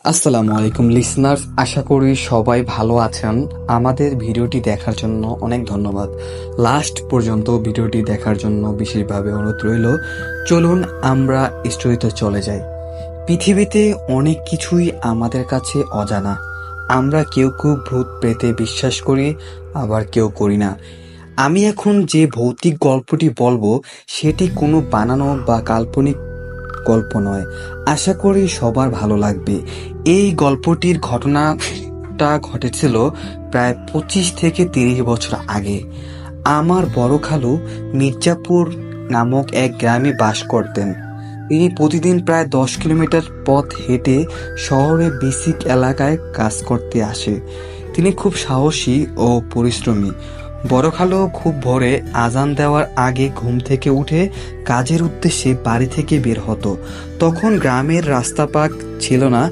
আসসালামু আলাইকুম লিসনার্স, আশা করি সবাই ভালো আছেন। আমাদের ভিডিওটি দেখার জন্য অনেক ধন্যবাদ। লাস্ট পর্যন্ত ভিডিওটি দেখার জন্য বিশেষভাবে অনুরোধ রইল। চলুন আমরা স্টোরিতে চলে যাই। পৃথিবীতে অনেক কিছুই আমাদের কাছে অজানা। আমরা কেউ কেউ ভূত প্রেতে বিশ্বাস করি, আবার কেউ করি না। আমি এখন যে ভৌতিক গল্পটি বলবো সেটি কোনো বানানো বা কাল্পনিক গল্প নয়। আশা করি সবার ভালো লাগবে। এই গল্পটির ঘটনাটা ঘটেছিল প্রায় 25 থেকে 30 বছর আগে। আমার বড় খালু মির্জাপুর নামক এক গ্রামে বাস করতেন। তিনি প্রতিদিন প্রায় 10 কিলোমিটার পথ হেঁটে শহরে বেসিক এলাকায় কাজ করতে আসে। তিনি খুব সাহসী ও পরিশ্রমী। বড় খালু খুব ভোরে আজান দেওয়ার আগে ঘুম থেকে উঠে কাজের উদ্দেশ্যে বাড়ি থেকে বের হতো। তখন গ্রামের রাস্তা পাক ছিল না।